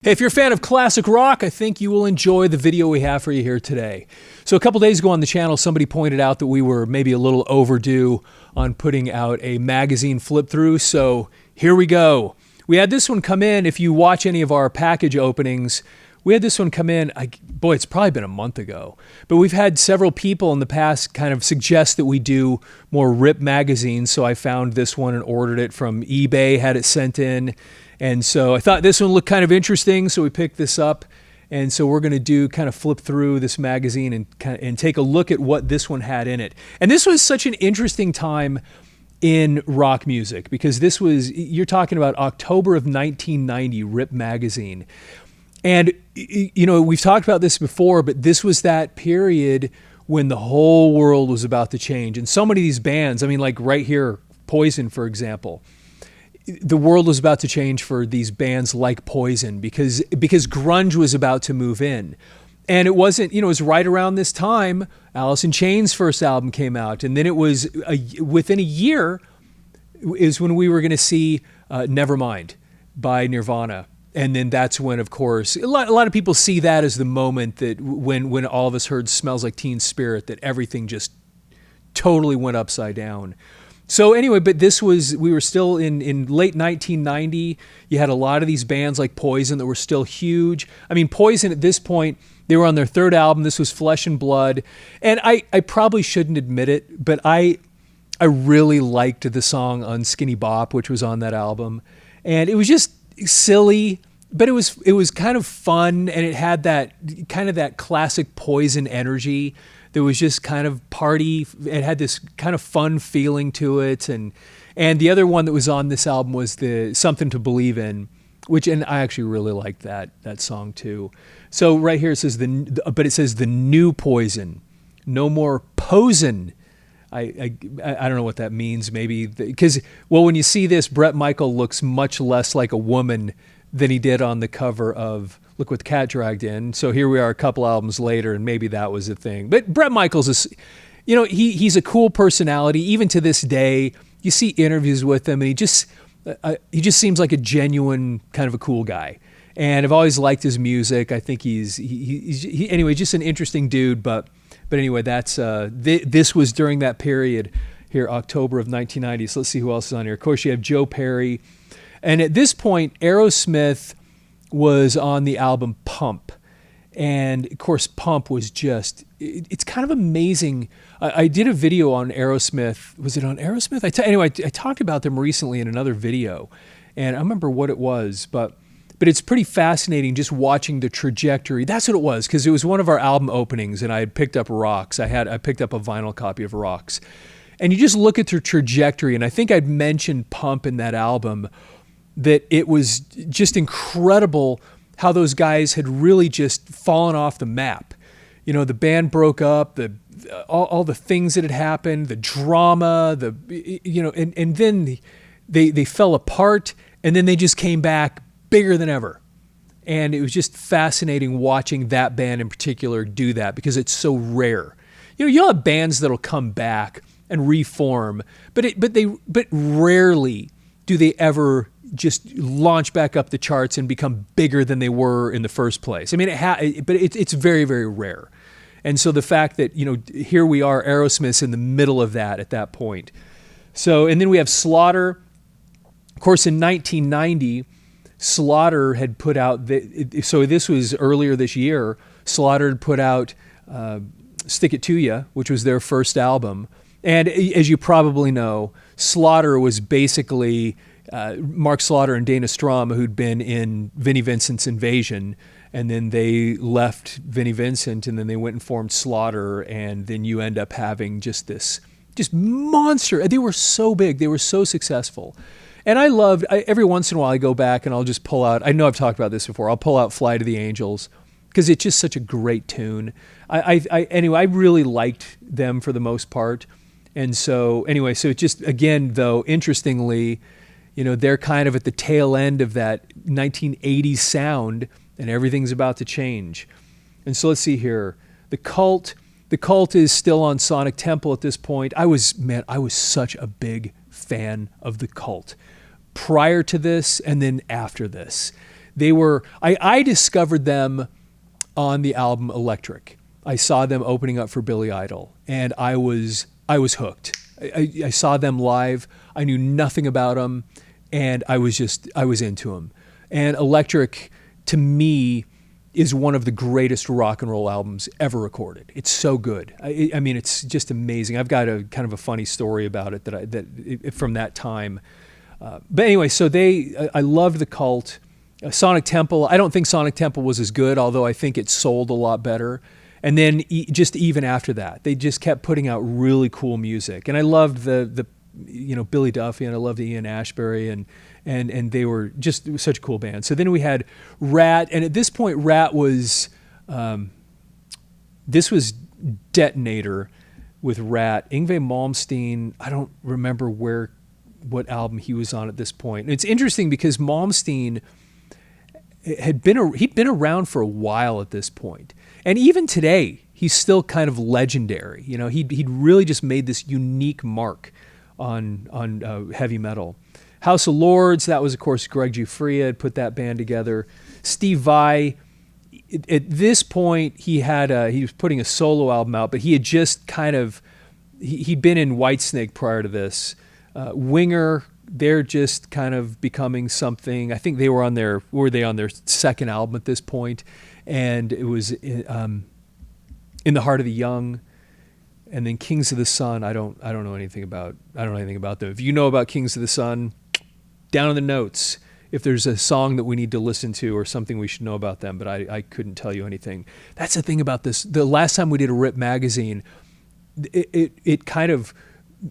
Hey, if you're a fan of classic rock, I think you will enjoy the video we have for you here today. So a couple days ago on the channel, somebody pointed out that we were maybe a little overdue on putting out a magazine flip through, so here we go. We had this one come in. If you watch any of our package openings, we had this one come in, boy, it's probably been a month ago, but we've had several people in the past kind of suggest that we do more Rip magazines, so I found this one and ordered it from eBay, had it sent in. And so I thought this one looked kind of interesting, so we picked this up. And so we're going to do kind of flip through this magazine and take a look at what this one had in it. And this was such an interesting time in rock music because this was, you're talking about October of 1990, Rip magazine. And, you know, we've talked about this before, but this was that period when the whole world was about to change. And so many of these bands, I mean, like right here, Poison, for example, the world was about to change for these bands like Poison because grunge was about to move in. And it wasn't, you know, it was right around this time Alice in Chains' first album came out. And then it was within a year is when we were going to see Nevermind by Nirvana. And then that's when, of course, a lot of people see that as the moment that when all of us heard Smells Like Teen Spirit, that everything just totally went upside down. So anyway, but this was, we were still in late 1990. You had a lot of these bands like Poison that were still huge. I mean, Poison at this point, they were on their third album. This was Flesh and Blood. And I probably shouldn't admit it, but I really liked the song Unskinny Bop, which was on that album. And it was just silly, but it was kind of fun. And it had that kind of that classic Poison energy. There was just kind of party. It had this kind of fun feeling to it. And the other one that was on this album was the Something to Believe In, and I actually really liked that song too. So right here it says but it says the new Poison, no more posin'. I don't know what that means. Maybe because when you see this, Bret Michael looks much less like a woman than he did on the cover of Look What the Cat Dragged In. So here we are a couple albums later, and maybe that was the thing. But Bret Michaels is, you know, he's a cool personality. Even to this day, you see interviews with him, and he just seems like a genuine kind of a cool guy. And I've always liked his music. I think he's anyway, just an interesting dude. But anyway, that's this was during that period here, October of 1990. So let's see who else is on here. Of course, you have Joe Perry. And at this point, Aerosmith was on the album Pump. And of course, Pump was just, it's kind of amazing. I did a video on Aerosmith. Was it on Aerosmith? Anyway, I talked about them recently in another video. And I don't remember what it was, but it's pretty fascinating just watching the trajectory. That's what it was, because it was one of our album openings, and I had picked up Rocks. I picked up a vinyl copy of Rocks. And you just look at their trajectory, and I think I'd mentioned Pump in that album, that it was just incredible how those guys had really just fallen off the map. You know, the band broke up, all the things that had happened, the drama, and then they fell apart, and then they just came back bigger than ever. And it was just fascinating watching that band in particular do that because it's so rare. You know, you'll have bands that'll come back and reform, but rarely do they ever just launch back up the charts and become bigger than they were in the first place. I mean, it's very, very rare. And so the fact that, you know, here we are, Aerosmith's in the middle of that at that point. So, and then we have Slaughter. Of course, in 1990, Slaughter had put out, so this was earlier this year, Slaughter had put out Stick It To Ya, which was their first album. And as you probably know, Slaughter was basically Mark Slaughter and Dana Strum, who'd been in Vinnie Vincent's Invasion, and then they left Vinnie Vincent, and then they went and formed Slaughter, and then you end up having just monster. They were so big, they were so successful. And every once in a while I go back and I'll just pull out, I know I've talked about this before, I'll pull out Fly to the Angels, because it's just such a great tune. Anyway, I really liked them for the most part. And so anyway, so just again, though, interestingly, you know, they're kind of at the tail end of that 1980s sound, and everything's about to change. And so let's see here. The Cult is still on Sonic Temple at this point. I was such a big fan of The Cult prior to this and then after this. I discovered them on the album Electric. I saw them opening up for Billy Idol, and I was hooked. I saw them live. I knew nothing about them, and I was into them. And Electric, to me, is one of the greatest rock and roll albums ever recorded. It's so good. I mean, it's just amazing. I've got a kind of a funny story about it that from that time. But anyway, so I loved the Cult. Sonic Temple. I don't think Sonic Temple was as good, although I think it sold a lot better. And then just even after that, they just kept putting out really cool music. And I loved the Billy Duffy, and I loved Ian Astbury, and they were just such a cool band. So then we had Ratt, and at this point, Ratt was, this was Detonator with Ratt. Yngwie Malmsteen, I don't remember what album he was on at this point. And it's interesting because Malmsteen he'd been around for a while at this point. And even today, he's still kind of legendary. You know, he'd really just made this unique mark on heavy metal. House of Lords, that was, of course, Greg Giuffria had put that band together. Steve Vai, at this point, he was putting a solo album out, but he had just kind of, he'd been in Whitesnake prior to this. Winger, they're just kind of becoming something. I think they were on their second album at this point, and it was In the Heart of the Young. And then Kings of the Sun, I don't know anything about them. If you know about Kings of the Sun, down in the notes if there's a song that we need to listen to or something we should know about them, but I couldn't tell you anything. That's the thing about this. The last time we did a Rip magazine, it kind of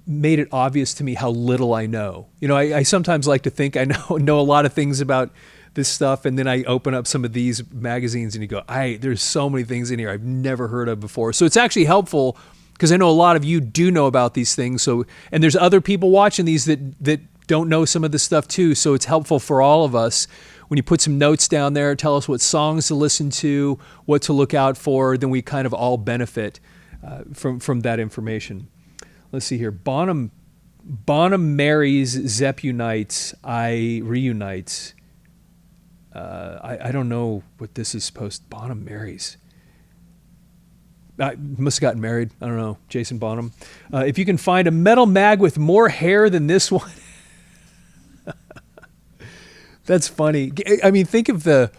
made it obvious to me how little I know. You know, I sometimes like to think I know a lot of things about this stuff, and then I open up some of these magazines and you go, there's so many things in here I've never heard of before. So it's actually helpful because I know a lot of you do know about these things. So, and there's other people watching these that don't know some of this stuff too. So it's helpful for all of us when you put some notes down there, tell us what songs to listen to, what to look out for, then we kind of all benefit from that information. Let's see here. Bonham marries, Zepp unites, I reunites. I don't know what this is supposed to. Bonham marries. I must have gotten married. I don't know. Jason Bonham. If you can find a metal mag with more hair than this one. That's funny. I mean, think of the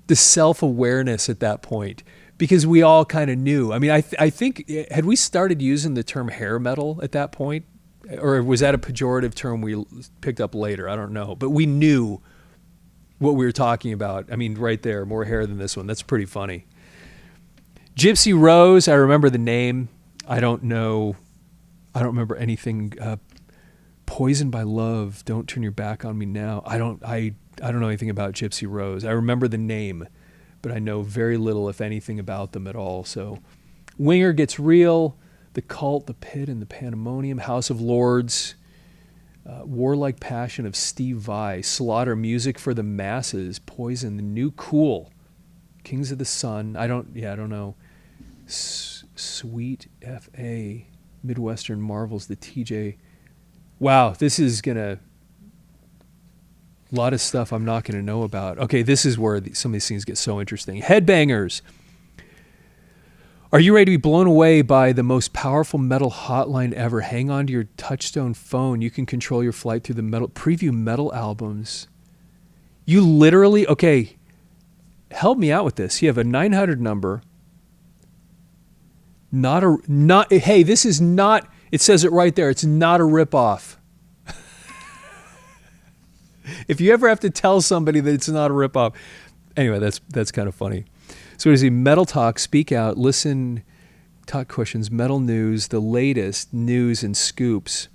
self-awareness at that point, because we all kind of knew. I mean, I think, had we started using the term hair metal at that point? Or was that a pejorative term we picked up later? I don't know. But we knew what we were talking about. I mean, right there, more hair than this one. That's pretty funny. Gypsy Rose, I remember the name. I don't remember anything. Poisoned by Love, Don't Turn Your Back on Me Now. I don't know anything about Gypsy Rose. I remember the name, but I know very little, if anything, about them at all. So Winger Gets Real, The Cult, The Pit, and the Pandemonium, House of Lords, Warlike Passion of Steve Vai, Slaughter, Music for the Masses, Poison, The New Cool, Kings of the Sun. I don't know. Sweet F.A., Midwestern Marvels, The TJ. Wow, this is a lot of stuff I'm not going to know about. Okay, this is where some of these things get so interesting. Headbangers. Are you ready to be blown away by the most powerful metal hotline ever? Hang on to your touchstone phone. You can control your flight through the metal. Preview metal albums. You literally, okay, help me out with this. You have a 900 number. Hey, this is not, it says it right there. It's not a ripoff. If you ever have to tell somebody that it's not a ripoff. Anyway, that's kind of funny. So what is he? Metal Talk, Speak Out, Listen, Talk Questions, Metal News, the latest news and scoops,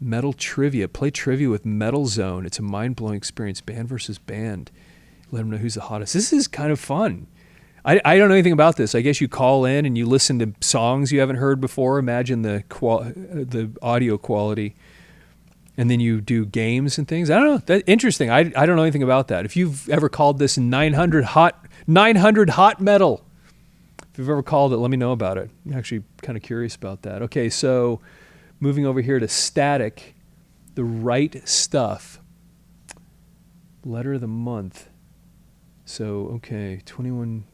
Metal Trivia, play trivia with Metal Zone. It's a mind-blowing experience, band versus band. Let them know who's the hottest. This is kind of fun. I don't know anything about this. I guess you call in and you listen to songs you haven't heard before. Imagine the audio quality. And then you do games and things. I don't know. That's interesting. I don't know anything about that. If you've ever called this 900 hot metal, if you've ever called it, let me know about it. I'm actually kind of curious about that. Okay, so moving over here to Static, The Right Stuff, Letter of the Month. So, okay, 21.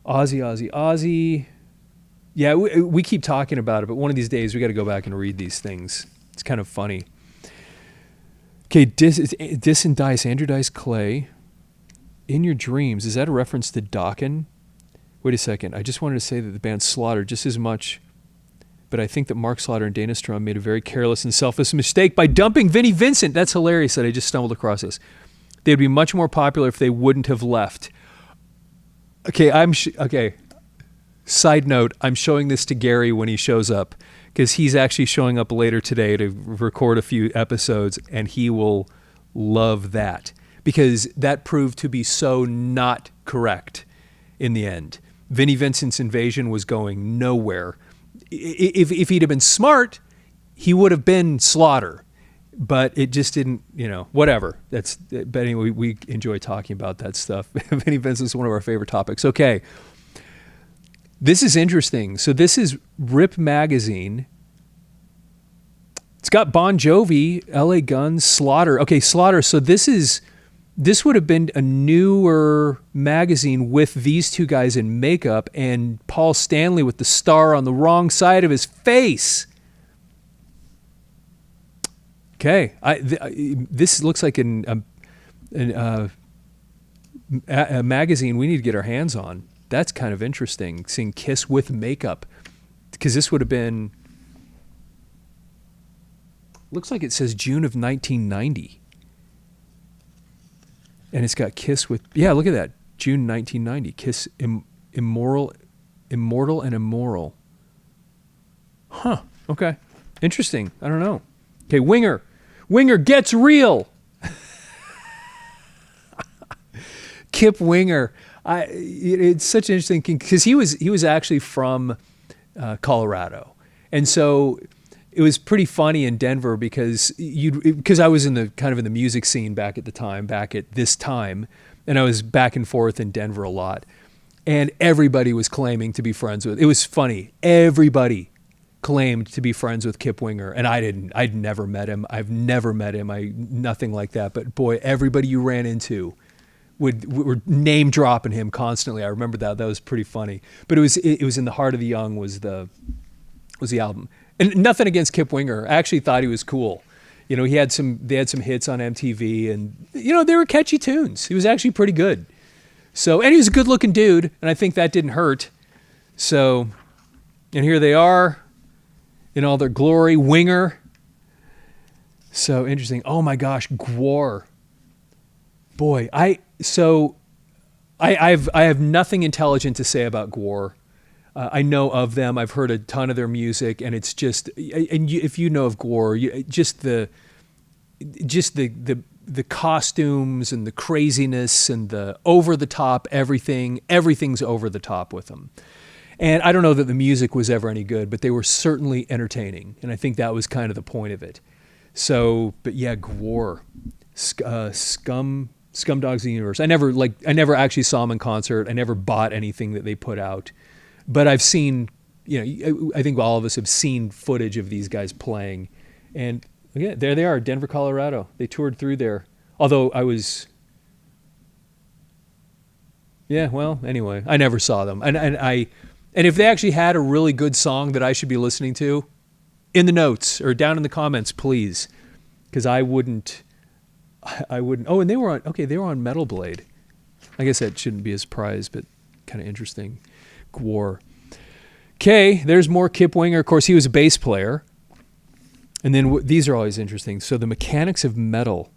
Ozzy. Yeah, we keep talking about it, but one of these days we got to go back and read these things. It's kind of funny. Okay, Dis and Dice, Andrew Dice Clay. In Your Dreams, is that a reference to Dokken? Wait a second. I just wanted to say that the band Slaughter just as much, but I think that Mark Slaughter and Dana Strum made a very careless and selfless mistake by dumping Vinnie Vincent. That's hilarious that I just stumbled across this. They'd be much more popular if they wouldn't have left. Okay, okay. Side note, I'm showing this to Gary when he shows up because he's actually showing up later today to record a few episodes, and he will love that because that proved to be so not correct in the end. Vinnie Vincent's Invasion was going nowhere. If he'd have been smart, he would have been Slaughter, but it just didn't, whatever. But anyway, we enjoy talking about that stuff. Vinnie Vincent's one of our favorite topics. Okay. This is interesting. So this is Rip Magazine. It's got Bon Jovi, LA Guns, Slaughter. Okay, Slaughter. So this would have been a newer magazine with these two guys in makeup and Paul Stanley with the star on the wrong side of his face. Okay, this looks like a magazine we need to get our hands on. That's kind of interesting, seeing Kiss with makeup, because this would have been, looks like it says June of 1990. And it's got Kiss with, yeah, look at that, June 1990, Kiss Immortal and Immoral. Huh, okay, interesting, I don't know. Okay, Winger gets real. Kip Winger. It's such an interesting thing because he was actually from Colorado, and so it was pretty funny in Denver because I was in the music scene back at this time, and I was back and forth in Denver a lot, and everybody was claiming to be friends with. It was funny. Everybody claimed to be friends with Kip Winger, and I didn't. I'd never met him. I've never met him. Nothing like that. But boy, everybody you ran into were name dropping him constantly. I remember that. That was pretty funny. But it was In the Heart of the Young was the album. And nothing against Kip Winger. I actually thought he was cool. They had some hits on MTV, and they were catchy tunes. He was actually pretty good. So, and he was a good looking dude, and I think that didn't hurt. So, and here they are in all their glory, Winger. So interesting. Oh my gosh, Gwar. Boy, I have nothing intelligent to say about Gwar. I know of them. I've heard a ton of their music, and it's just, if you know of Gwar, just the costumes and the craziness and the over the top everything's over the top with them. And I don't know that the music was ever any good, but they were certainly entertaining, and I think that was kind of the point of it. So, but yeah, Gwar, Scumdogs of the Universe. I never actually saw them in concert. I never bought anything that they put out. But I've seen, I think all of us have seen footage of these guys playing. And yeah, there they are, Denver, Colorado. They toured through there. Although anyway, I never saw them. And if they actually had a really good song that I should be listening to, in the notes or down in the comments, please. Because I wouldn't. Oh, and they were on Metal Blade. I guess that shouldn't be a surprise, but kind of interesting. Gwar. Okay, there's more Kip Winger. Of course, he was a bass player. And then these are always interesting. So the Mechanics of Metal,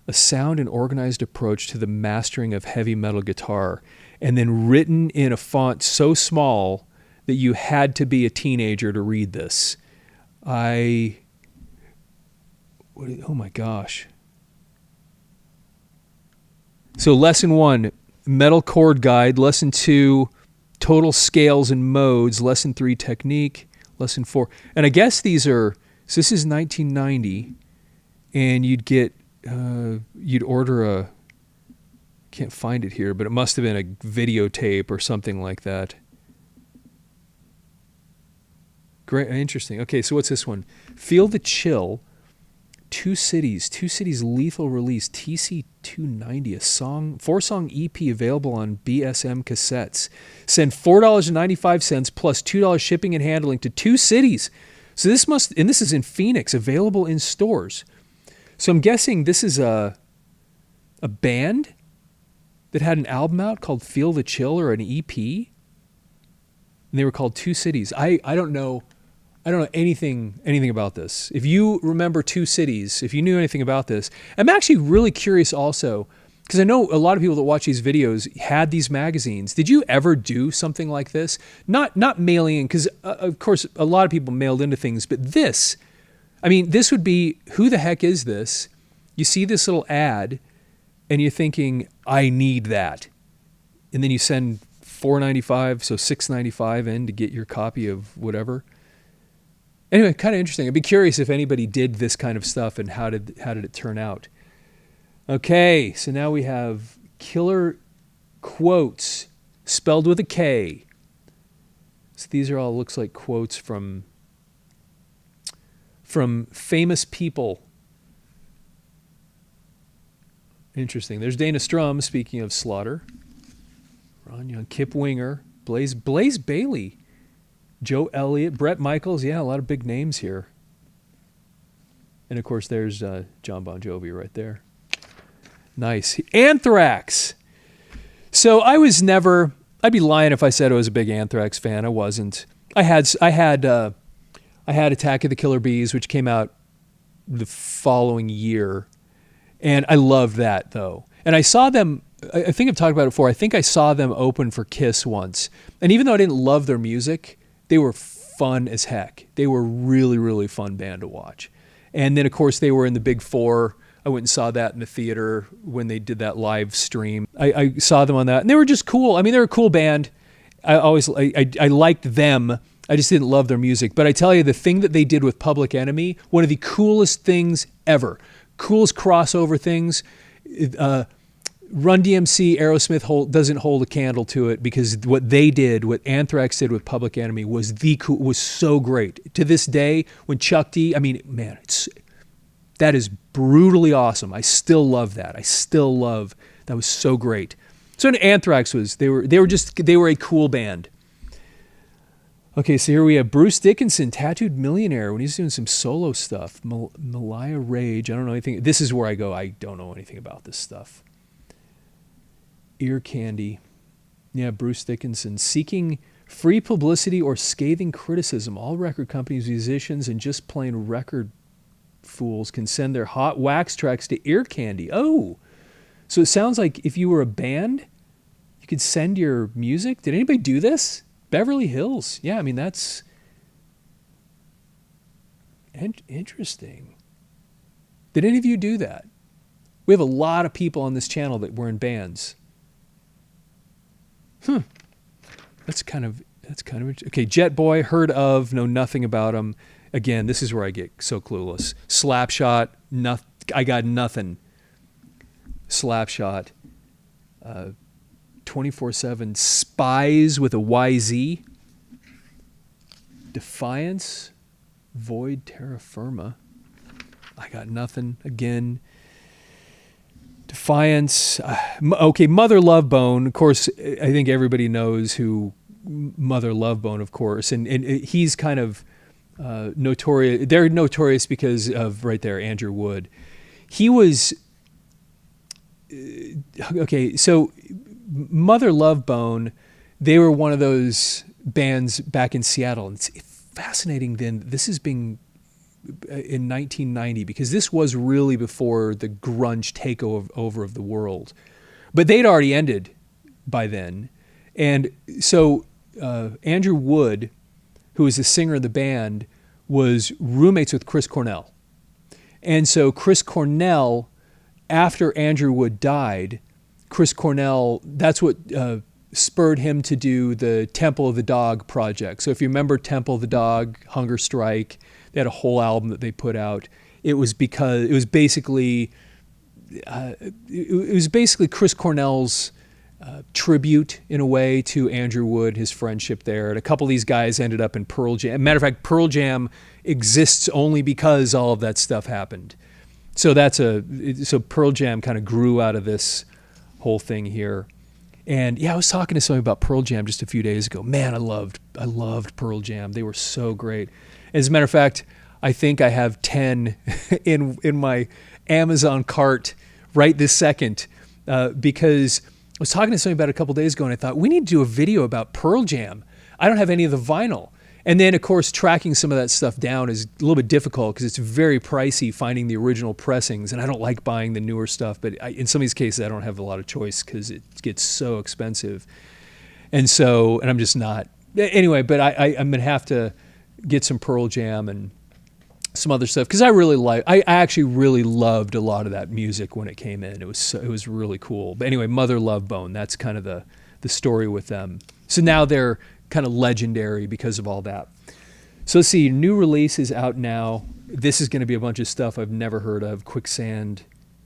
a sound and organized approach to the mastering of heavy metal guitar. And then written in a font so small that you had to be a teenager to read this. Oh my gosh. So lesson 1, metal chord guide. Lesson 2, total scales and modes. Lesson 3, technique. Lesson 4. And I guess this is 1990, and you'd order can't find it here, but it must have been a videotape or something like that. Great, interesting. Okay, so what's this one? Feel the Chill, Two Cities lethal release, TC290, a song, 4-song EP available on BSM cassettes. Send $4.95 plus $2 shipping and handling to Two Cities. So this is in Phoenix, available in stores. So I'm guessing this is a band that had an album out called Feel the Chill, or an EP. And they were called Two Cities. I don't know anything about this. If you remember Two Cities, if you knew anything about this, I'm actually really curious also, because I know a lot of people that watch these videos had these magazines. Did you ever do something like this? Not mailing in, because of course a lot of people mailed into things, but this would be, who the heck is this? You see this little ad and you're thinking, I need that. And then you send $4.95, so $6.95 in to get your copy of whatever. Anyway, kind of interesting. I'd be curious if anybody did this kind of stuff and how did it turn out. Okay, so now we have killer quotes spelled with a K. So these are all, looks like, quotes from famous people. Interesting. There's Dana Strum, speaking of Slaughter. Ron Young, Kip Winger, Blaze Bailey, Joe Elliott, Bret Michaels. Yeah, a lot of big names here. And of course, there's John Bon Jovi right there. Nice. Anthrax. So I'd be lying if I said I was a big Anthrax fan. I wasn't. I had Attack of the Killer Bees, which came out the following year. And I loved that, though. And I saw them, I think I've talked about it before, I think I saw them open for Kiss once. And even though I didn't love their music, they were fun as heck. They were really, really fun band to watch. And then, of course, they were in the Big Four. I went and saw that in the theater when they did that live stream. I saw them on that, and they were just cool. I mean, they're a cool band. I liked them. I just didn't love their music. But I tell you, the thing that they did with Public Enemy, one of the coolest things ever. Coolest crossover things. Run DMC, Aerosmith doesn't hold a candle to it, because what they did, what Anthrax did with Public Enemy was so great. To this day, when Chuck D, that is brutally awesome. I still love that. That was so great. So Anthrax they were a cool band. Okay, so here we have Bruce Dickinson, Tattooed Millionaire, when he's doing some solo stuff. Malaya Rage, I don't know anything. This is where I go, I don't know anything about this stuff. Ear Candy. Yeah, Bruce Dickinson. Seeking free publicity or scathing criticism. All record companies, musicians, and just plain record fools can send their hot wax tracks to Ear Candy. Oh, so it sounds like if you were a band, you could send your music. Did anybody do this? Beverly Hills. Yeah, that's interesting. Did any of you do that? We have a lot of people on this channel that were in bands. That's kind of okay. Jet Boy, heard of, know nothing about him. Again, this is where I get so clueless. Slapshot, I got nothing. Slapshot. 24/7 Spies with a YZ. Defiance. Void Terra Firma. I got nothing. Again. Defiance. Okay, Mother Love Bone. Of course, I think everybody knows who Mother Love Bone, of course. And he's kind of notorious. They're notorious because of, right there, Andrew Wood. He was... Okay, so Mother Love Bone, they were one of those bands back in Seattle. And it's fascinating then, this is being in 1990, because this was really before the grunge takeover of the world. But they'd already ended by then. And so Andrew Wood, who was the singer of the band, was roommates with Chris Cornell. And so Chris Cornell, after Andrew Wood died, Chris Cornell, that's what spurred him to do the Temple of the Dog project. So if you remember Temple of the Dog, Hunger Strike, they had a whole album that they put out. It was basically Chris Cornell's tribute, in a way, to Andrew Wood, his friendship there. And a couple of these guys ended up in Pearl Jam. Matter of fact, Pearl Jam exists only because all of that stuff happened. So so Pearl Jam kind of grew out of this whole thing here. And yeah, I was talking to somebody about Pearl Jam just a few days ago. Man, I loved Pearl Jam. They were so great. As a matter of fact, I think I have 10 in my Amazon cart right this second, because I was talking to somebody about it a couple days ago, and I thought, we need to do a video about Pearl Jam. I don't have any of the vinyl. And then, of course, tracking some of that stuff down is a little bit difficult because it's very pricey finding the original pressings, and I don't like buying the newer stuff. But in some of these cases, I don't have a lot of choice because it gets so expensive. And I'm just not. Anyway, but I'm going to have to get some Pearl Jam and some other stuff because I actually really loved a lot of that music when it came in. It was really cool. But anyway, Mother Love Bone, that's kind of the story with them. So now they're kind of legendary because of all that. So let's see, new release is out now. This is going to be a bunch of stuff I've never heard of. Quicksand.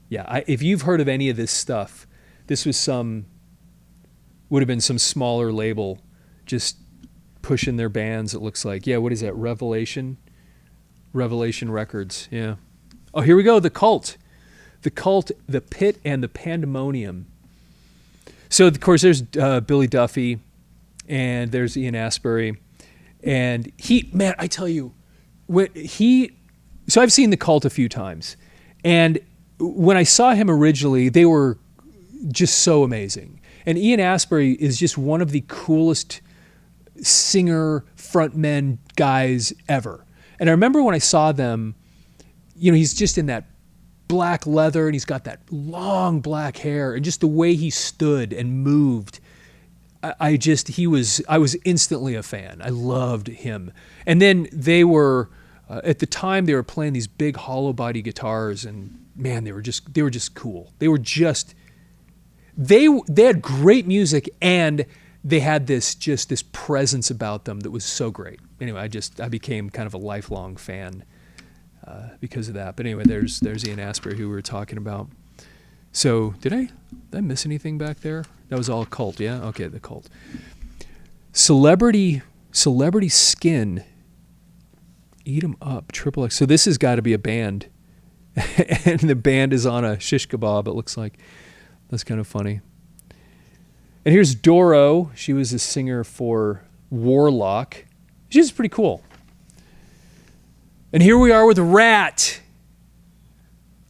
Yeah, if you've heard of any of this stuff, this would have been some smaller label just pushing their bands, it looks like. Yeah, what is that, Revelation Records, yeah. Oh, here we go, The Cult, The Pit, and the Pandemonium. So, of course, there's Billy Duffy, and there's Ian Astbury, and I tell you, so I've seen The Cult a few times, and when I saw him originally, they were just so amazing. And Ian Astbury is just one of the coolest singer frontmen guys ever. And I remember when I saw them, he's just in that black leather and he's got that long black hair and just the way he stood and moved. I was instantly a fan. I loved him. And then they were, at the time they were playing these big hollow body guitars, and man, they were just cool. They had great music, and they had this presence about them that was so great. Anyway, I became kind of a lifelong fan because of that. But anyway, there's Ian Astbury, who we were talking about. So did I miss anything back there? That was all Cult, yeah? Okay, The Cult. Celebrity Skin. Eat 'em Up, Triple X. So this has got to be a band. And the band is on a shish kebab, it looks like. That's kind of funny. And here's Doro. She was a singer for Warlock. She's pretty cool. And here we are with Ratt.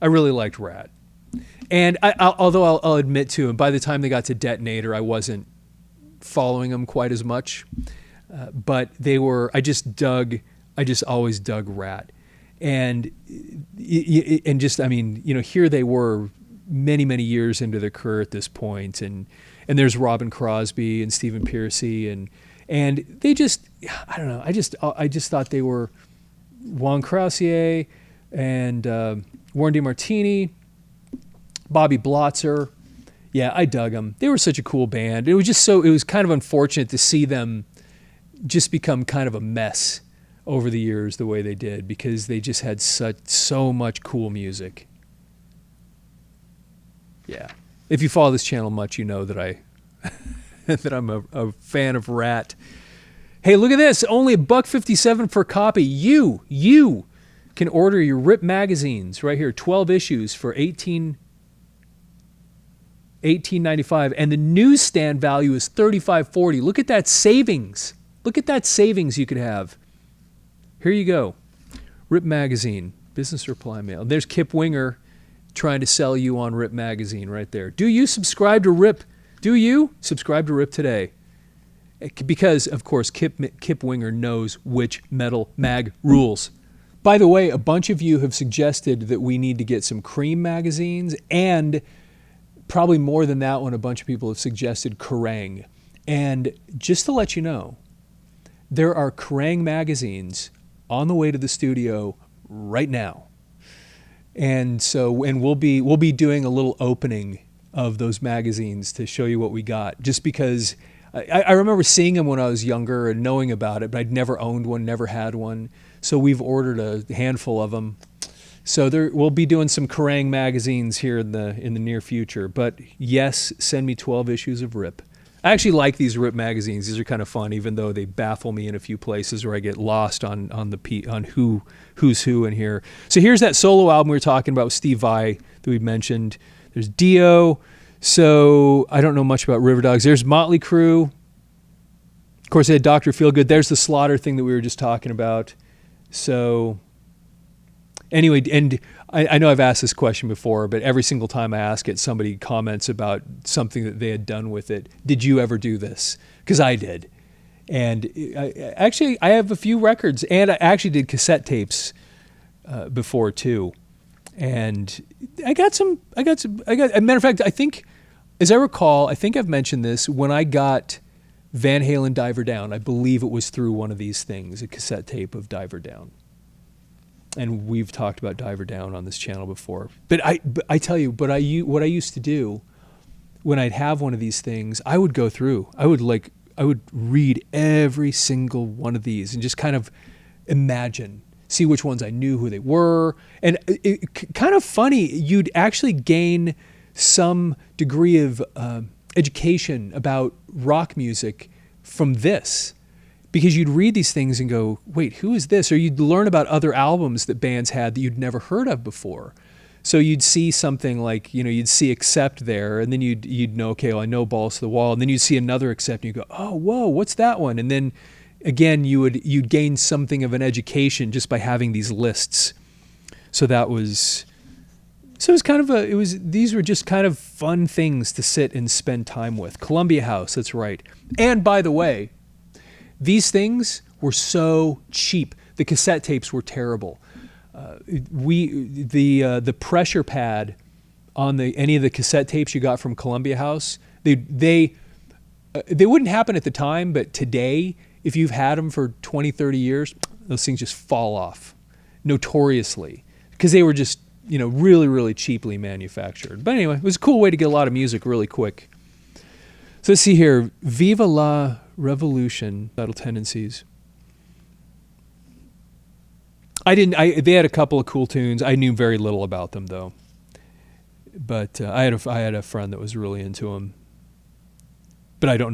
I really liked Ratt. And although I'll admit to him, by the time they got to Detonator, I wasn't following them quite as much. But I just always dug Ratt. And here they were many, many years into their career at this point. And there's Robin Crosby and Stephen Pearcy. And they just, I don't know, I just thought they were Juan Crousier and Warren DeMartini, Bobby Blotzer. Yeah, I dug them. They were such a cool band. It was kind of unfortunate to see them just become kind of a mess over the years the way they did, because they just had so much cool music. Yeah. If you follow this channel much, you know that that I'm a fan of Ratt. Hey, look at this. Only $1.57 per copy. You can order your RIP magazines right here. 12 issues for $18.95, and the newsstand value is $35.40. Look at that savings. Look at that savings you could have. Here you go. RIP magazine, business reply mail. There's Kip Winger trying to sell you on RIP magazine right there. Do you subscribe to RIP? Do you subscribe to RIP today? Because, of course, Kip Winger knows which metal mag rules. By the way, a bunch of you have suggested that we need to get some Cream magazines, and probably more than that one, a bunch of people have suggested Kerrang. And just to let you know, there are Kerrang magazines on the way to the studio right now. And we'll be doing a little opening of those magazines to show you what we got, just because I remember seeing them when I was younger and knowing about it, but I'd never owned one, never had one. So we've ordered a handful of them. So we'll be doing some Kerrang magazines here in the near future. But yes, send me 12 issues of RIP. I actually like these Rip magazines. These are kind of fun, even though they baffle me in a few places where I get lost on who's who in here. So here's that solo album we were talking about with Steve Vai that we mentioned. There's Dio. So I don't know much about River Dogs. There's Motley Crue. Of course, they had Dr. Feelgood. There's the Slaughter thing that we were just talking about. So anyway, and I know I've asked this question before, but every single time I ask it, somebody comments about something that they had done with it. Did you ever do this? Because I did. And I have a few records, and I actually did cassette tapes before too. And I got, as a matter of fact, I think, as I recall, I think I've mentioned this, when I got Van Halen Diver Down, I believe it was through one of these things, a cassette tape of Diver Down. And we've talked about Diver Down on this channel before. But I tell you, what I used to do when I'd have one of these things, I would go through. I would read every single one of these and just kind of imagine, see which ones I knew who they were. And kind of funny, you'd actually gain some degree of education about rock music from this. Because you'd read these things and go, wait, who is this? Or you'd learn about other albums that bands had that you'd never heard of before. So you'd see something like, you'd see Accept there, and then you'd know, okay, well, I know Balls to the Wall. And then you'd see another Accept, and you go, oh, whoa, what's that one? And then again, you'd gain something of an education just by having these lists. So it was kind of these were just kind of fun things to sit and spend time with. Columbia House, that's right. And by the way, these things were so cheap. The cassette tapes were terrible. The pressure pad on any of the cassette tapes you got from Columbia House, they wouldn't happen at the time, but today, if you've had them for 20, 30 years, those things just fall off, notoriously, because they were just really, really cheaply manufactured. But anyway, it was a cool way to get a lot of music really quick. So let's see here, Viva la Revolution, Subtle Tendencies. They had a couple of cool tunes. I knew very little about them though. But I had a friend that was really into them. But I don't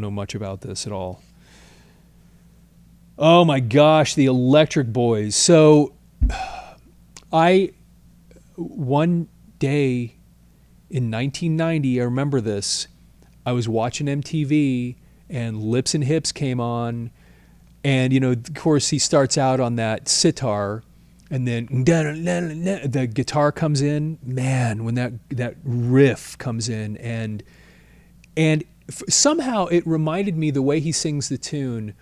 know much about this at all. Oh my gosh, the Electric Boys. So one day in 1990, I remember this, I was watching MTV and Lips and Hips came on, and of course he starts out on that sitar, and then the guitar comes in. Man, when that riff comes in, and somehow it reminded me, the way he sings the tune,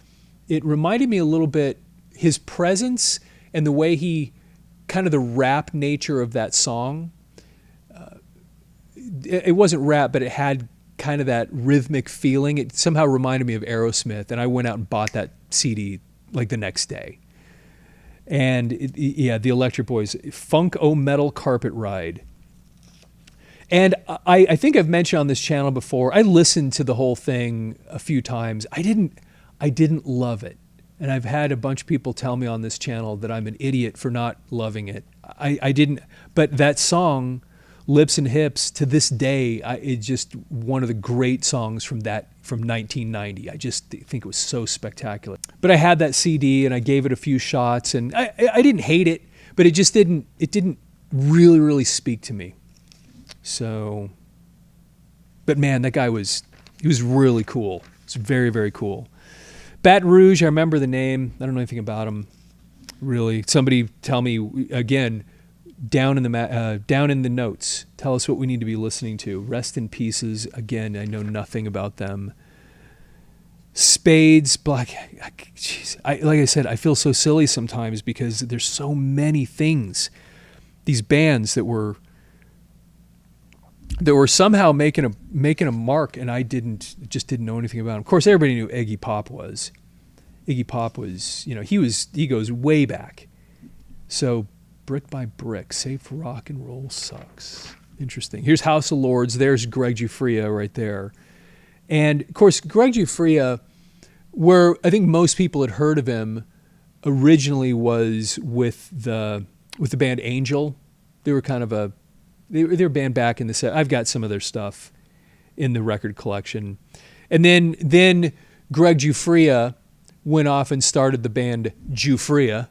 it reminded me a little bit, his presence and the way he, kind of the rap nature of that song. It wasn't rap, but it had kind of that rhythmic feeling. It somehow reminded me of Aerosmith, and I went out and bought that CD like the next day. And the Electric Boys, Funk-O-Metal Carpet Ride. And I think I've mentioned on this channel before, I listened to the whole thing a few times. I didn't love it. And I've had a bunch of people tell me on this channel that I'm an idiot for not loving it. I didn't, but that song, Lips and Hips, to this day, it's just one of the great songs from 1990. I just think it was so spectacular. But I had that CD and I gave it a few shots, and I didn't hate it, but it didn't really, really speak to me. So, but man, that guy he was really cool. It's very, very cool. Baton Rouge, I remember the name. I don't know anything about him, really. Somebody tell me again, down in the notes. Tell us what we need to be listening to. Rest in Pieces. Again, I know nothing about them. Spades, Black. Jeez, like I said, I feel so silly sometimes because there's so many things. These bands that were somehow making a mark, and I just didn't know anything about him. Of course, everybody knew Iggy Pop was. Iggy Pop was, he goes way back. So, Brick by Brick, Safe Rock and Roll Sucks. Interesting. Here's House of Lords. There's Greg Giuffria right there. And of course, Greg Giuffria, where I think most people had heard of him originally, was with the band Angel. They were kind of they were a band back in the set. I've got some of their stuff in the record collection. And then Greg Giuffria went off and started the band Giuffria,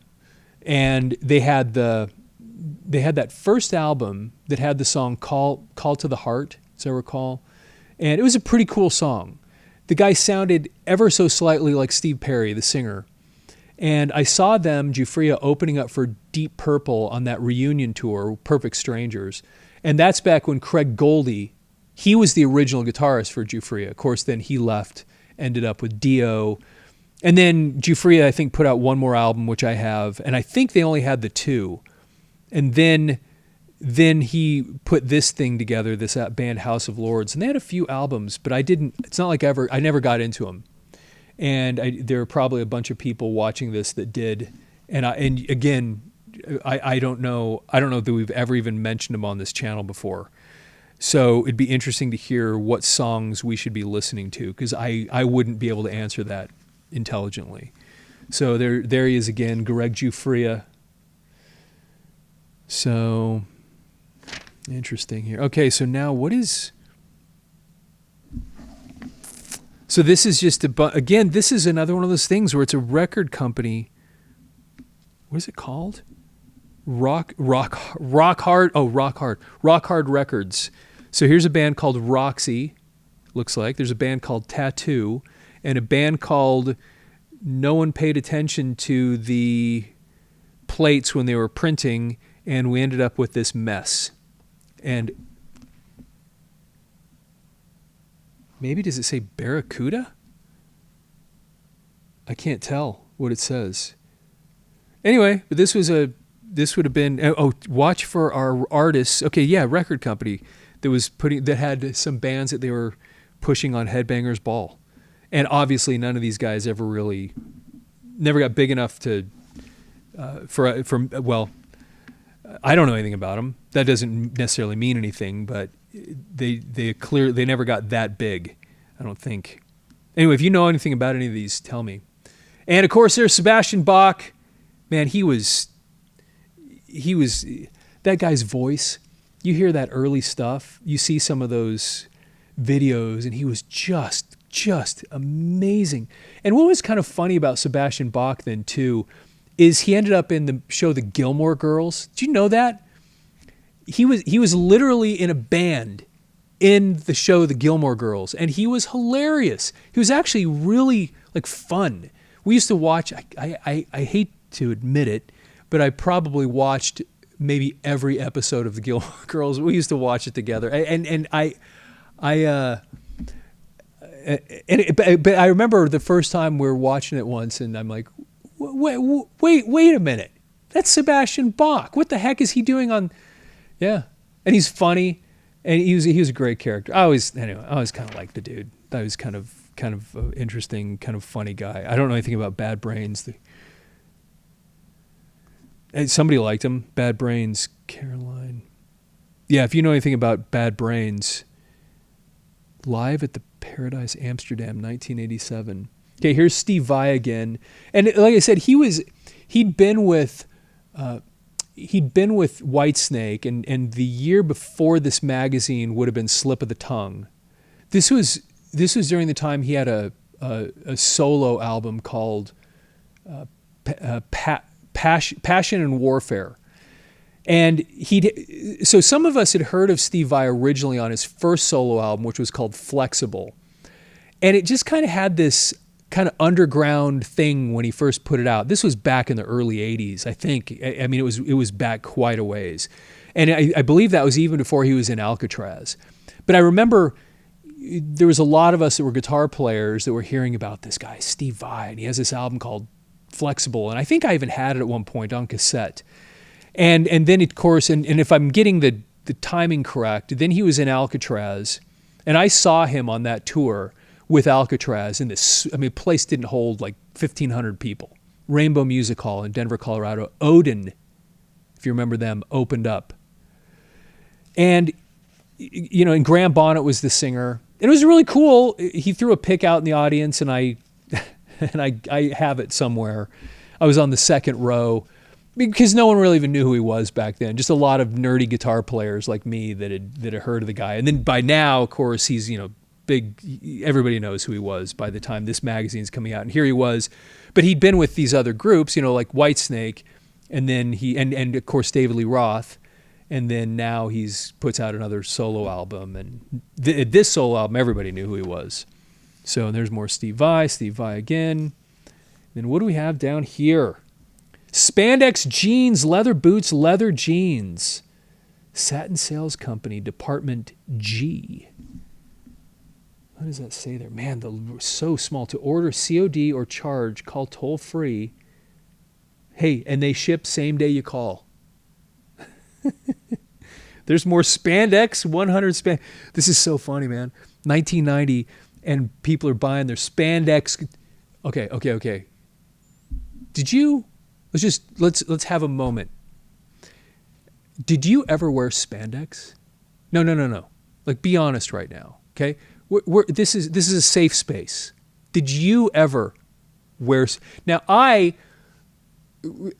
and they had that first album that had the song Call to the Heart, as I recall. And it was a pretty cool song. The guy sounded ever so slightly like Steve Perry, the singer. And I saw them, Giuffria, opening up for Deep Purple on that reunion tour, Perfect Strangers. And that's back when Craig Goldie, he was the original guitarist for Giuffria. Of course, then he left, ended up with Dio. And then Giuffria, I think, put out one more album, which I have. And I think they only had the two. And then he put this thing together, this band House of Lords. And they had a few albums, but it's not like I never got into them. And there are probably a bunch of people watching this that did. And again, I don't know that we've ever even mentioned them on this channel before. So it'd be interesting to hear what songs we should be listening to, because I wouldn't be able to answer that intelligently. So there he is again, Greg Giuffria. So interesting here. Okay, so now what is... So this is just again, this is another one of those things where it's a record company. What is it called? Rock Hard Records. So here's a band called Roxy, looks like. There's a band called Tattoo, and a band called No One Paid Attention to the Plates when they were printing, and we ended up with this mess. And maybe does it say Barracuda? I can't tell what it says. Anyway, but this would have been, watch for our artists. Okay, yeah, record company that had some bands that they were pushing on Headbangers Ball. And obviously none of these guys never got big enough to, well, I don't know anything about them. That doesn't necessarily mean anything, but they never got that big, I don't think. Anyway, if you know anything about any of these, tell me. And of course, there's Sebastian Bach. Man, he was that guy's voice. You hear that early stuff. You see some of those videos, and he was just amazing. And what was kind of funny about Sebastian Bach then too, is he ended up in the show The Gilmore Girls. Did you know that? He was literally in a band in the show The Gilmore Girls, and he was hilarious. He was actually really fun. We used to watch, I hate to admit it, but I probably watched maybe every episode of The Gilmore Girls. We used to watch it together. But I remember the first time we were watching it once, and I'm like, wait a minute. That's Sebastian Bach. What the heck is he doing on... Yeah. And he's funny, and he was a great character. I always kind of liked the dude. I was kind of interesting, kind of funny guy. I don't know anything about Bad Brains. Somebody liked him. Bad Brains, Caroline. Yeah, if you know anything about Bad Brains, Live at the Paradise Amsterdam, 1987. Okay, here's Steve Vai again, and like I said, he'd been with Whitesnake, and the year before this magazine would have been Slip of the Tongue. This was during the time he had a solo album called Passion and Warfare. And so some of us had heard of Steve Vai originally on his first solo album, which was called Flexible. And it just kind of had this kind of underground thing when he first put it out. This was back in the early 80s, I think. I mean, it was back quite a ways. And I believe that was even before he was in Alcatraz. But I remember there was a lot of us that were guitar players that were hearing about this guy, Steve Vai, and he has this album called Flexible. And I think I even had it at one point on cassette. And then, of course, and if I'm getting the timing correct, then he was in Alcatraz. And I saw him on that tour with Alcatraz in this, I mean, the place didn't hold like 1,500 people. Rainbow Music Hall in Denver, Colorado. Odin, if you remember them, opened up. And, you know, and Graham Bonnet was the singer. And it was really cool. He threw a pick out in the audience, and I have it somewhere. I was on the second row because no one really even knew who he was back then. Just a lot of nerdy guitar players like me that had heard of the guy. And then by now, of course, he's, you know, big, everybody knows who he was by the time this magazine's coming out. And here he was, but he'd been with these other groups, you know, like Whitesnake, and then and of course David Lee Roth, and then now he's puts out another solo album, and this solo album, everybody knew who he was. So there's more Steve Vai again. Then what do we have down here? Spandex jeans, leather boots, leather jeans. Satin Sales Company, Department G. What does that say there? Man, they're so small. To order COD or charge, call toll free. Hey, and they ship same day you call. There's more Spandex, 100 Spandex. This is so funny, man. 1990, and people are buying their Spandex. Okay. Did you, let's have a moment. Did you ever wear spandex? No. Like, be honest right now, okay? This is a safe space. Did you ever wear? Now,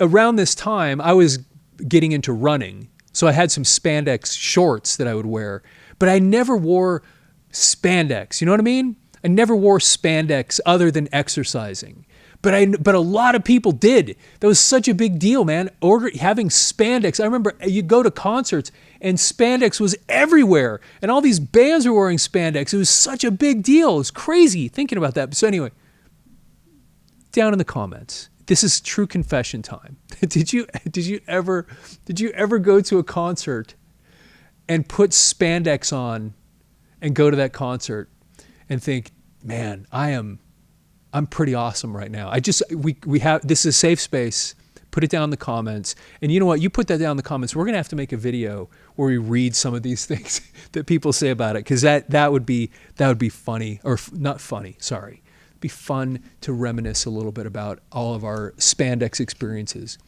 around this time, I was getting into running, so I had some spandex shorts that I would wear, but I never wore spandex. You know what I mean? I never wore spandex other than exercising. But a lot of people did. That was such a big deal, man. Having spandex. I remember you go to concerts and spandex was everywhere. And all these bands were wearing spandex. It was such a big deal. It was crazy thinking about that. So anyway, down in the comments, this is true confession time. Did you ever go to a concert and put spandex on and go to that concert and think, man, I'm pretty awesome right now. We have, this is a safe space. Put it down in the comments. And you know what? You put that down in the comments. We're going to have to make a video where we read some of these things that people say about it. Cause that would be funny, or not funny. Sorry. It'd be fun to reminisce a little bit about all of our spandex experiences.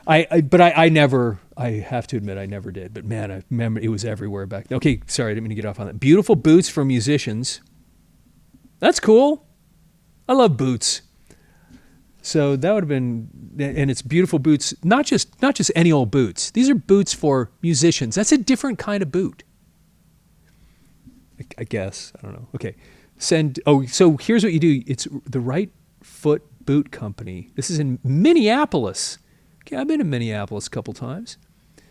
But I never, I have to admit, I never did, but man, I remember it was everywhere back then. Okay. Sorry. I didn't mean to get off on that. Beautiful boots for musicians. That's cool. I love boots. So that would have been, and it's beautiful boots, not just any old boots. These are boots for musicians. That's a different kind of boot. I guess, I don't know. Okay. So here's what you do. It's the Right Foot Boot Company. This is in Minneapolis. Okay, I've been in Minneapolis a couple times.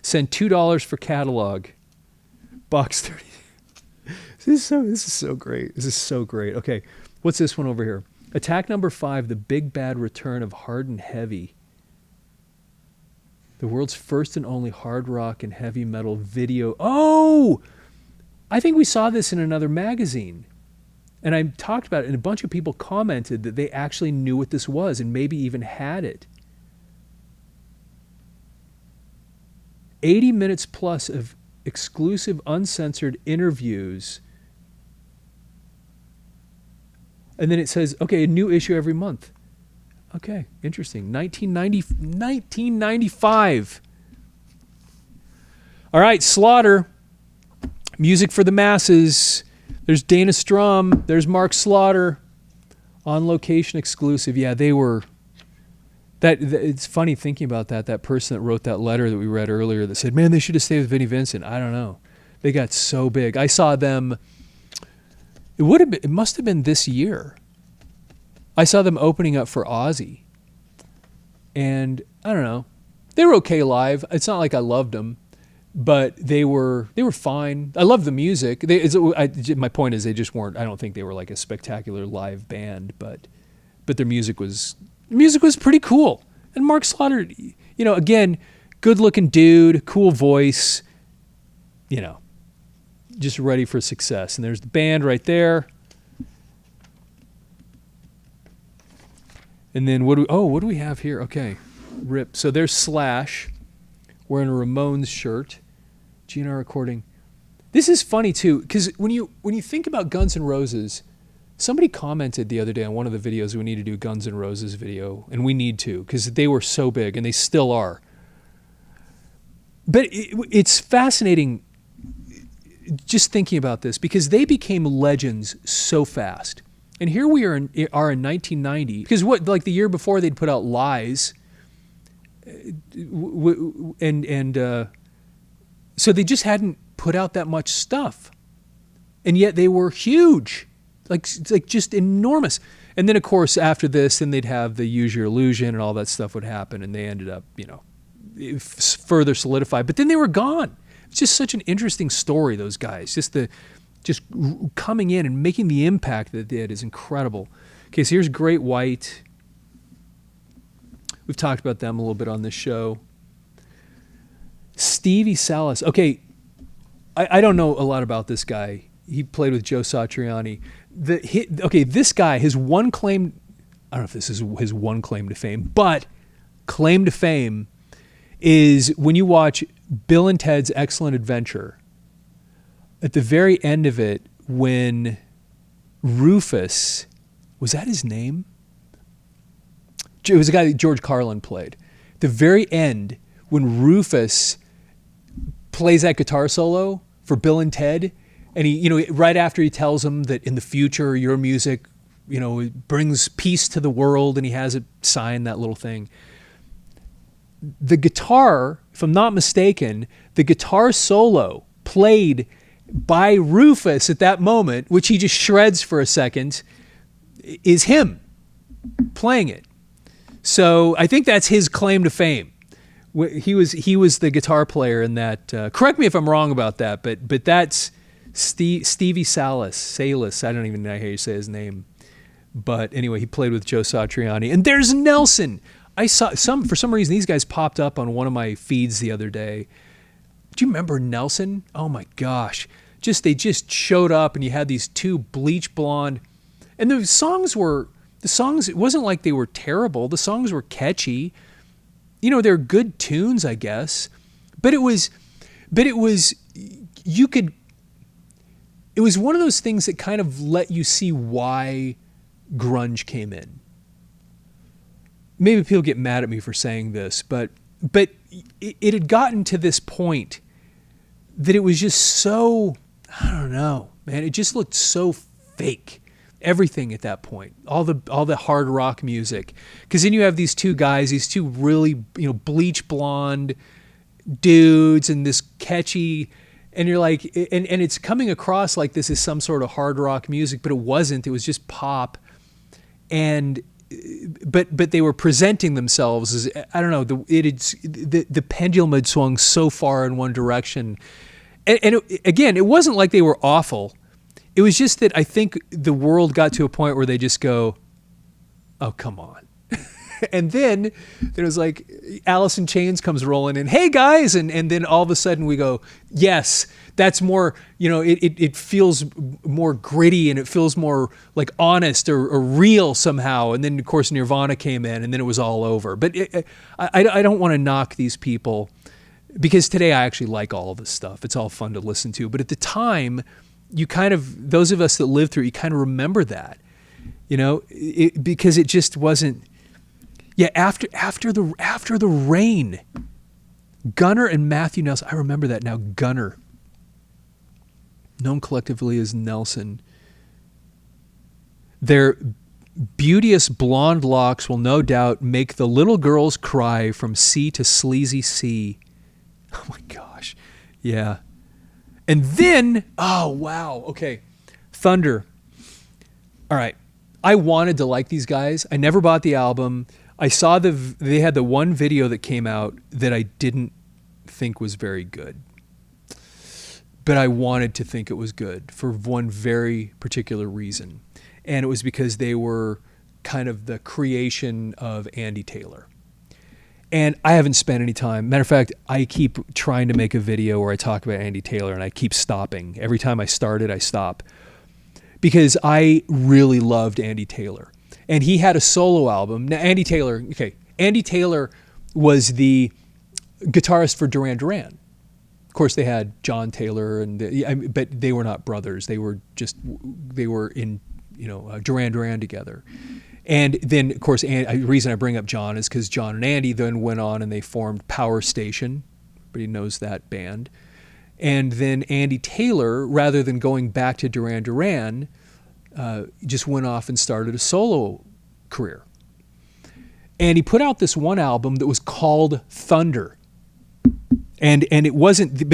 Send $2 for catalog. Box 30. This is so great. This is so great. Okay. What's this one over here? Attack number 5, the big bad return of Hard and Heavy. The world's first and only hard rock and heavy metal video. Oh, I think we saw this in another magazine. And I talked about it, and a bunch of people commented that they actually knew what this was and maybe even had it. 80 minutes plus of exclusive, uncensored interviews. And then it says, okay, a new issue every month. Okay, interesting. 1995. All right, Slaughter. Music for the masses. There's Dana Strum. There's Mark Slaughter. On location exclusive. Yeah, they were... It's funny thinking about that. That person that wrote that letter that we read earlier that said, man, they should have stayed with Vinnie Vincent. I don't know. They got so big. I saw them... It must have been this year. I saw them opening up for Ozzy. And I don't know. They were okay live. It's not like I loved them, but they were fine. I love the music. My point is they just weren't, I don't think they were like a spectacular live band, but their music was pretty cool. And Mark Slaughter, you know, again, good looking dude, cool voice, you know, just ready for success. And there's the band right there. And then what do we have here? Okay, rip. So there's Slash wearing a Ramones shirt. GNR recording. This is funny too, because when you think about Guns N' Roses, somebody commented the other day on one of the videos, we need to do a Guns N' Roses video, and we need to, because they were so big, and they still are. But it's fascinating just thinking about this, because they became legends so fast. And here we are in 1990, because the year before they'd put out Lies, so they just hadn't put out that much stuff. and yet they were huge, like just enormous. And then, of course, after this, then they'd have the Use Your Illusion and all that stuff would happen, and they ended up, further solidified. But then they were gone. It's just such an interesting story, those guys. Just coming in and making the impact that they did is incredible. Okay, so here's Great White. We've talked about them a little bit on this show. Stevie Salas. Okay, I don't know a lot about this guy. He played with Joe Satriani. This guy, his one claim, I don't know if this is his one claim to fame, but claim to fame is when you watch Bill and Ted's Excellent Adventure, at the very end of it, when Rufus, was that his name? It was a guy that George Carlin played. At the very end, when Rufus plays that guitar solo for Bill and Ted, and he, right after he tells him that in the future your music, it brings peace to the world, and he has it sign that little thing. The guitar, if I'm not mistaken, the guitar solo played by Rufus at that moment, which he just shreds for a second, is him playing it. So I think that's his claim to fame. He was the guitar player in that. Correct me if I'm wrong about that, but that's Stevie Salas. I don't even know how you say his name. But anyway, he played with Joe Satriani. And there's Nelson. I saw for some reason, these guys popped up on one of my feeds the other day. Do you remember Nelson? Oh my gosh. They just showed up, and you had these two bleach-blond, and the songs, it wasn't like they were terrible. The songs were catchy. They're good tunes, I guess. But it was one of those things that kind of let you see why grunge came in. Maybe people get mad at me for saying this, but it had gotten to this point that it was just so, I don't know, man, it just looked so fake. Everything at that point, all the hard rock music, because then you have these two guys, these two really bleach blonde dudes, and this catchy, and you're like, and it's coming across like this is some sort of hard rock music, but it wasn't. It was just pop, and but they were presenting themselves as, I don't know, the pendulum had swung so far in one direction, and again, it wasn't like they were awful. It was just that I think the world got to a point where they just go, oh, come on. And then there was like Alice in Chains comes rolling in, hey guys, and then all of a sudden we go, yes, that's more, it feels more gritty, and it feels more like honest or real somehow. And then of course Nirvana came in, and then it was all over. But I don't want to knock these people, because today I actually like all of this stuff. It's all fun to listen to. But at the time, you kind of, those of us that lived through it, you kind of remember that, because it just wasn't. Yeah, after the rain, Gunnar and Matthew Nelson. I remember that now. Gunnar, known collectively as Nelson. Their beauteous blonde locks will no doubt make the little girls cry from sea to sleazy sea. Oh my gosh, yeah. And then, oh, wow. Okay. Thunder. All right. I wanted to like these guys. I never bought the album. I saw they had the one video that came out that I didn't think was very good. But I wanted to think it was good for one very particular reason. And it was because they were kind of the creation of Andy Taylor. And I haven't spent any time. Matter of fact, I keep trying to make a video where I talk about Andy Taylor, and I keep stopping. Every time I start it, I stop. Because I really loved Andy Taylor. And he had a solo album. Now, Andy Taylor was the guitarist for Duran Duran. Of course, they had John Taylor, but they were not brothers. They were in Duran Duran together. And then, of course, the reason I bring up John is because John and Andy then went on and they formed Power Station. Everybody knows that band. And then Andy Taylor, rather than going back to Duran Duran, just went off and started a solo career. And he put out this one album that was called Thunder. And it wasn't,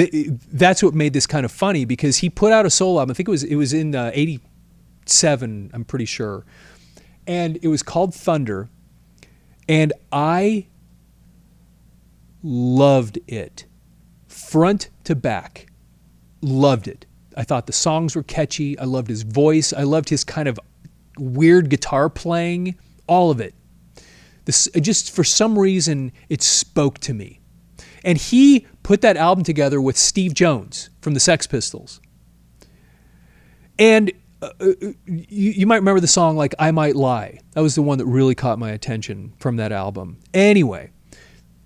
that's what made this kind of funny, because he put out a solo album. I think it was in 87, I'm pretty sure. And it was called Thunder. And I loved it. Front to back. Loved it. I thought the songs were catchy. I loved his voice. I loved his kind of weird guitar playing. All of it. This, just for some reason, it spoke to me. And he put that album together with Steve Jones from the Sex Pistols. And you might remember the song like I Might Lie. That was the one that really caught my attention from that album. Anyway,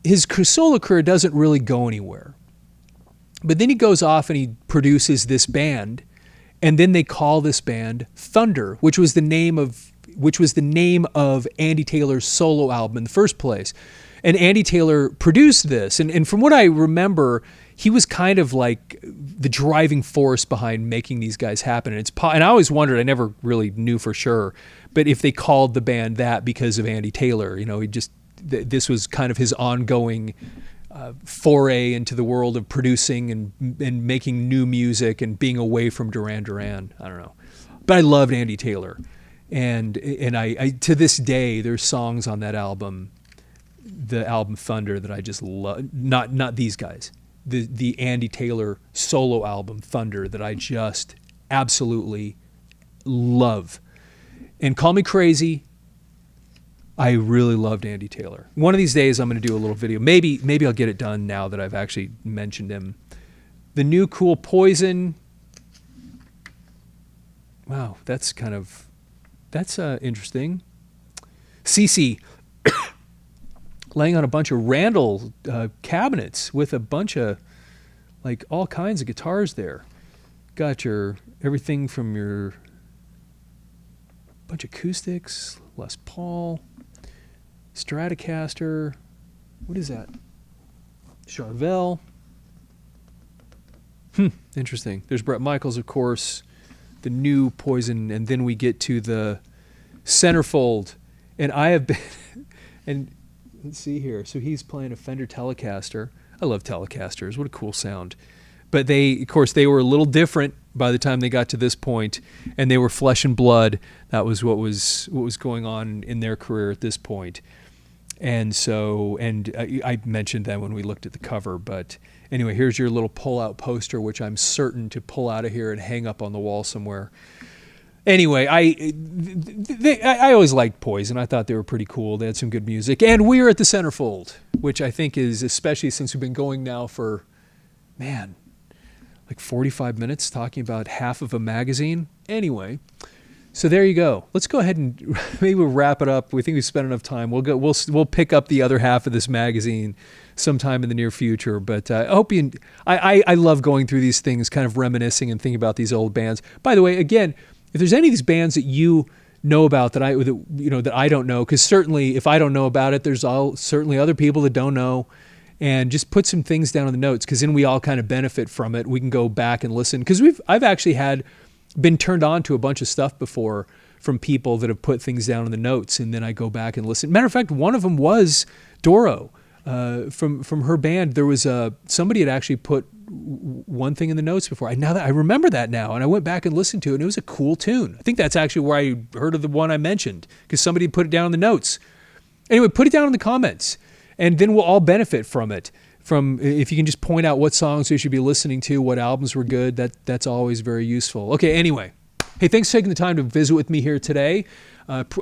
his solo career doesn't really go anywhere. But then he goes off and he produces this band, and then they call this band Thunder, which was the name of Andy Taylor's solo album in the first place. And Andy Taylor produced this. And from what I remember, he was kind of like the driving force behind making these guys happen. And I always wondered, I never really knew for sure, but if they called the band that because of Andy Taylor, this was kind of his ongoing foray into the world of producing and making new music and being away from Duran Duran. I don't know. But I loved Andy Taylor. And I to this day, there's songs on that album, the album Thunder, that I just love. Not these guys. The Andy Taylor solo album Thunder, that I just absolutely love. And Call Me Crazy, I really loved Andy Taylor. One of these days I'm going to do a little video. Maybe I'll get it done now that I've actually mentioned him. The New Cool Poison. Wow, that's interesting. CeCe laying on a bunch of Randall cabinets with a bunch of, like, all kinds of guitars there. Got your everything from your bunch of acoustics, Les Paul, Stratocaster. What is that? Charvel. Interesting. There's Bret Michaels, of course. The new Poison, and then we get to the centerfold. And I have been, and let's see here. So he's playing a Fender Telecaster. I love Telecasters. What a cool sound. But they were a little different by the time they got to this point, and they were flesh and blood. That was what was going on in their career at this point. And so, I mentioned that when we looked at the cover, but anyway, here's your little pull-out poster, which I'm certain to pull out of here and hang up on the wall somewhere. Anyway, I always liked Poison. I thought they were pretty cool. They had some good music. And we're at the centerfold, which I think is, especially since we've been going now for, like 45 minutes talking about half of a magazine. Anyway, so there you go. Let's go ahead and maybe we'll wrap it up. We think we've spent enough time. We'll pick up the other half of this magazine sometime in the near future. But I hope I love going through these things, kind of reminiscing and thinking about these old bands. By the way, again, if there's any of these bands that you know about that I don't know, because certainly if I don't know about it, there's certainly other people that don't know. And just put some things down in the notes, because then we all kind of benefit from it. We can go back and listen, because I've actually been turned on to a bunch of stuff before from people that have put things down in the notes, and then I go back and listen. Matter of fact, one of them was Doro from her band. There was somebody had actually put one thing in the notes before. Now that I remember that now, and I went back and listened to it, and it was a cool tune. I think that's actually where I heard of the one I mentioned, because somebody put it down in the notes. Anyway, put it down in the comments. And then we'll all benefit from it. If you can just point out what songs we should be listening to, what albums were good, that's always very useful. Okay, anyway. Hey, thanks for taking the time to visit with me here today.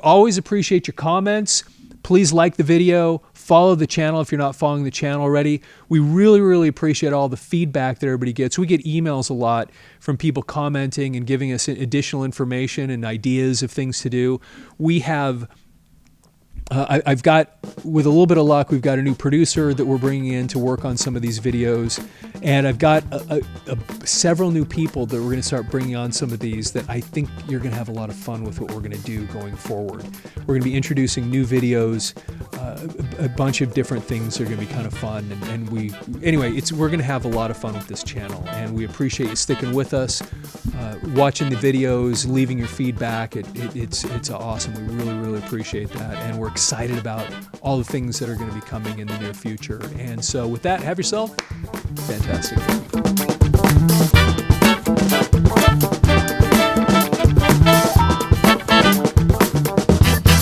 Always appreciate your comments. Please like the video. Follow the channel if you're not following the channel already. We really, really appreciate all the feedback that everybody gets. We get emails a lot from people commenting and giving us additional information and ideas of things to do. We have... I've got, with a little bit of luck, we've got a new producer that we're bringing in to work on some of these videos. And I've got several new people that we're going to start bringing on some of these that I think you're going to have a lot of fun with what we're going to do going forward. We're going to be introducing new videos, a bunch of different things that are going to be kind of fun. We're going to have a lot of fun with this channel. And we appreciate you sticking with us, watching the videos, leaving your feedback. It's awesome. We really, really really appreciate that. And we're excited about all the things that are going to be coming in the near future. And so with that, have yourself a fantastic day.